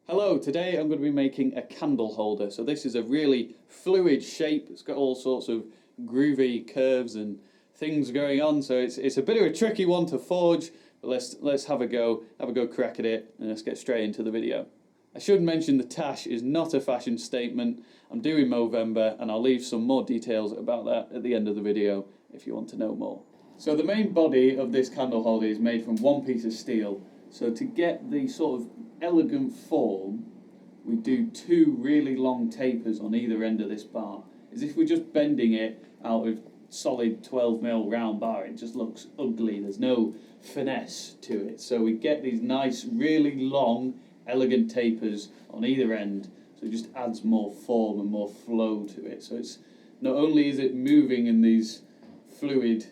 Hello, today I'm going to be making a candle holder. So this is a really fluid shape. It's got all sorts of groovy curves and things going on. So it's a bit of a tricky one to forge, but let's have a go crack at it, and let's get straight into the video. I should mention the tash is not a fashion statement. I'm due in Movember, and I'll leave some more details about that at the end of the video if you want to know more. So the main body of this candle holder is made from one piece of steel. So to get the sort of elegant form, we do two really long tapers on either end of this bar. As if we're just bending it out of solid 12mm round bar, it just looks ugly. There's no finesse to it. So we get these nice, really long, elegant tapers on either end. So it just adds more form and more flow to it. So it's not only is it moving in these fluid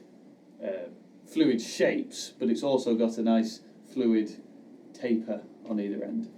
shapes, but it's also got a nice fluid taper on either end.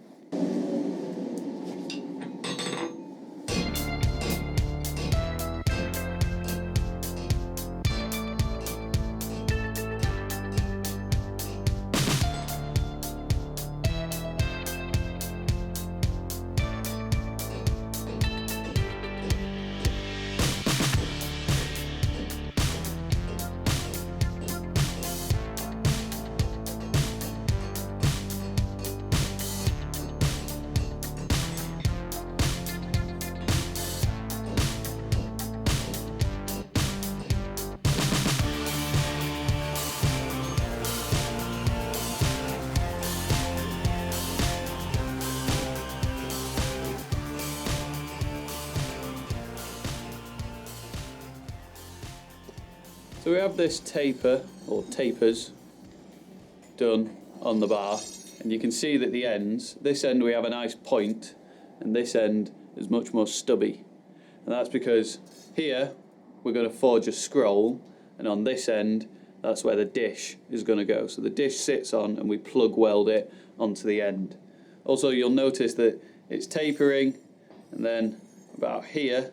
So we have this taper, or tapers, done on the bar, and you can see that the ends, this end we have a nice point, and this end is much more stubby. And that's because here we're going to forge a scroll, and on this end that's where the dish is going to go. So the dish sits on, and we plug weld it onto the end. Also, you'll notice that it's tapering, and then about here,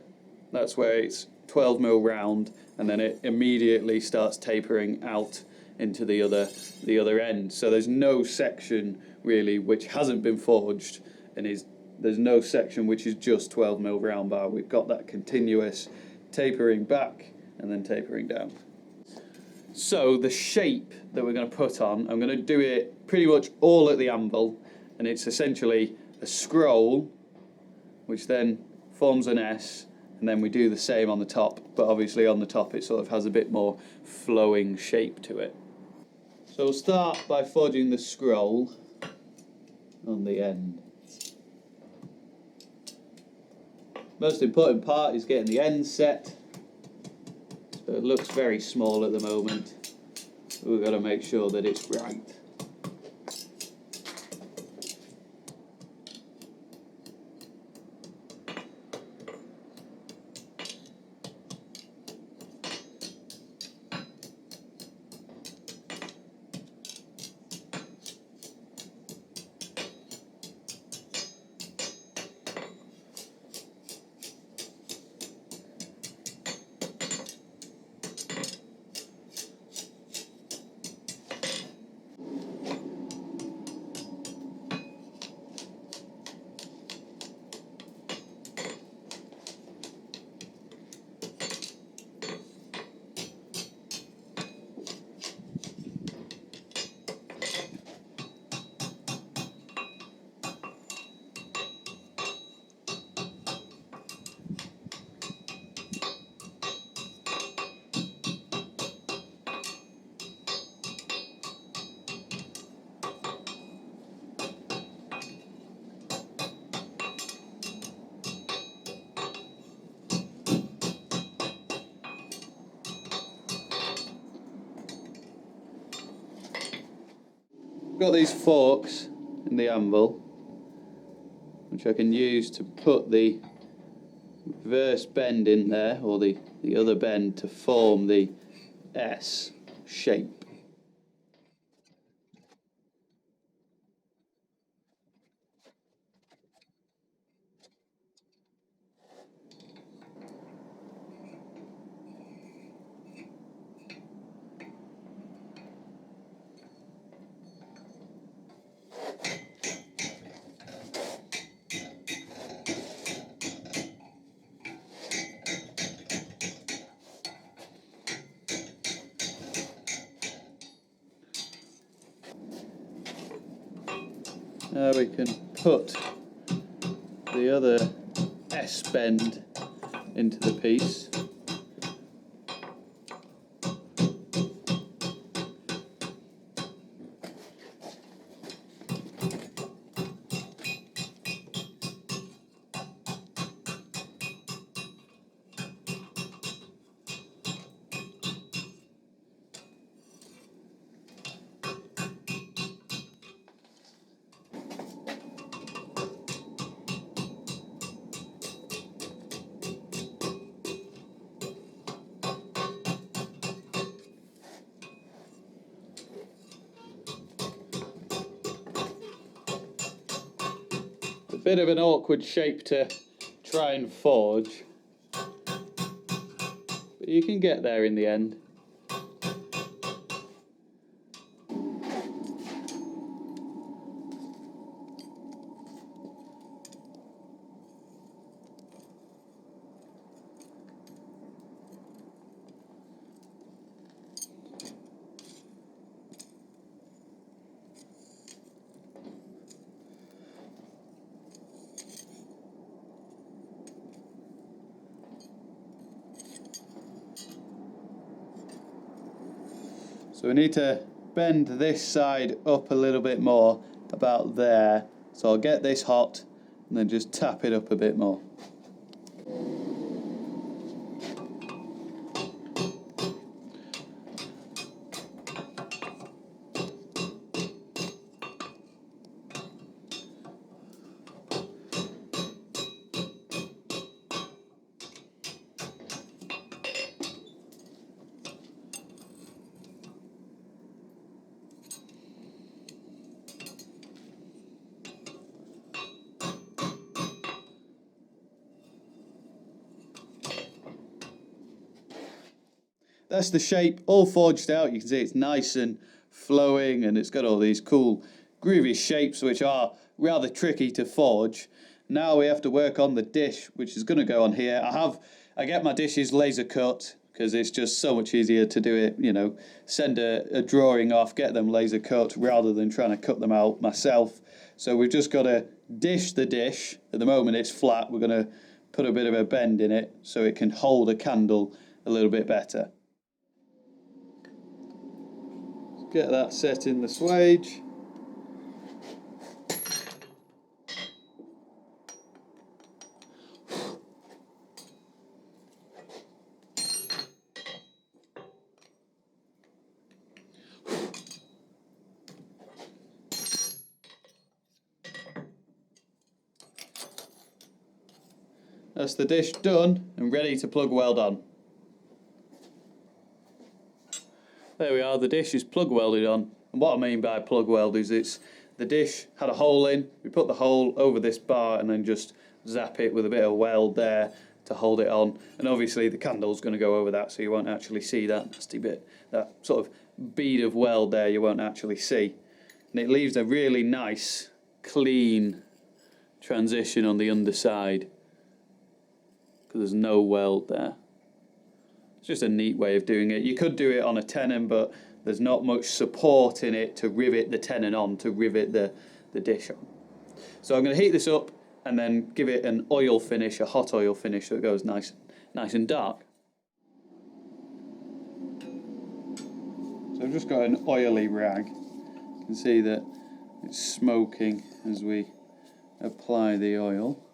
that's where it's 12mm round, and then it immediately starts tapering out into the other end. So there's no section really which hasn't been forged, and there's no section which is just 12mm round bar. We've got that continuous tapering back and then tapering down. So the shape that we're going to put on, I'm going to do it pretty much all at the anvil, and it's essentially a scroll which then forms an S, and then we do the same on the top, but obviously on the top it sort of has a bit more flowing shape to it. So we'll start by forging the scroll on the end. Most important part is getting the end set. So it looks very small at the moment. We've got to make sure that it's right. Got these forks in the anvil, which I can use to put the reverse bend in there, or the other bend, to form the S shape. Now we can put the other S bend into the piece. A bit of an awkward shape to try and forge, but you can get there in the end. So we need to bend this side up a little bit more, about there. So I'll get this hot and then just tap it up a bit more. That's the shape all forged out. You can see it's nice and flowing, and it's got all these cool groovy shapes which are rather tricky to forge. Now we have to work on the dish, which is going to go on here. I get my dishes laser cut because it's just so much easier to do it, you know, send a drawing off, get them laser cut rather than trying to cut them out myself. So we've just got to dish the dish. At the moment it's flat. We're going to put a bit of a bend in it so it can hold a candle a little bit better. Get that set in the swage. That's the dish done and ready to plug weld on. There we are, the dish is plug welded on. And what I mean by plug weld is the dish had a hole in, we put the hole over this bar and then just zap it with a bit of weld there to hold it on. And obviously the candle's going to go over that, so you won't actually see that nasty bit, that sort of bead of weld there you won't actually see. And it leaves a really nice, clean transition on the underside because there's no weld there. It's just a neat way of doing it. You could do it on a tenon, but there's not much support in it to rivet the tenon on, to rivet the dish on. So I'm going to heat this up and then give it an oil finish, a hot oil finish, so it goes nice and dark. So I've just got an oily rag. You can see that it's smoking as we apply the oil.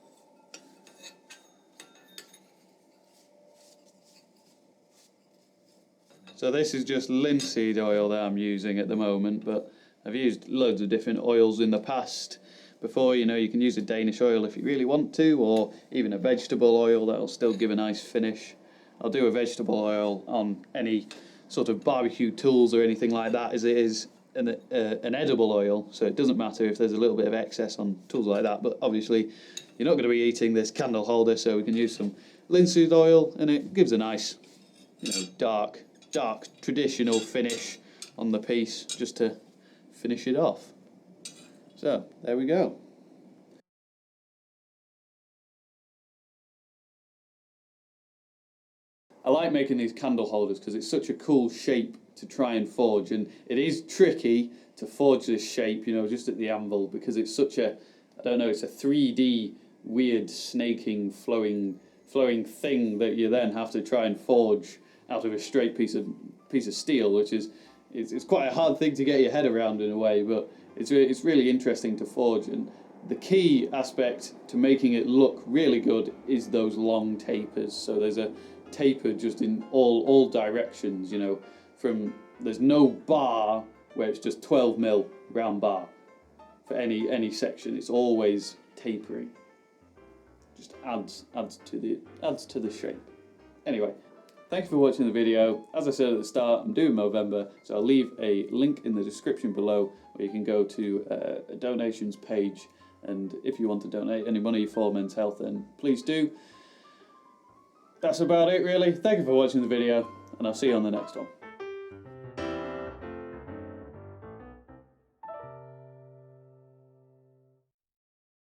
So this is just linseed oil that I'm using at the moment, but I've used loads of different oils in the past. Before, you know, you can use a Danish oil if you really want to, or even a vegetable oil that'll still give a nice finish. I'll do a vegetable oil on any sort of barbecue tools or anything like that, as it is an edible oil, so it doesn't matter if there's a little bit of excess on tools like that. But obviously you're not going to be eating this candle holder, so we can use some linseed oil, and it gives a nice, you know, dark traditional finish on the piece, just to finish it off. So there we go. I like making these candle holders because it's such a cool shape to try and forge, and it is tricky to forge this shape, you know, just at the anvil, because it's such a, I don't know, it's a 3D weird snaking flowing thing that you then have to try and forge out of a straight piece of steel, which is it's quite a hard thing to get your head around in a way, but it's really interesting to forge. And the key aspect to making it look really good is those long tapers. So there's a taper just in all directions, you know, there's no bar where it's just 12 mil round bar for any section. It's always tapering. Just adds to the shape. Anyway, thank you for watching the video. As I said at the start, I'm doing Movember, so I'll leave a link in the description below where you can go to a donations page, and if you want to donate any money for men's health, then please do. That's about it really. Thank you for watching the video, and I'll see you on the next one.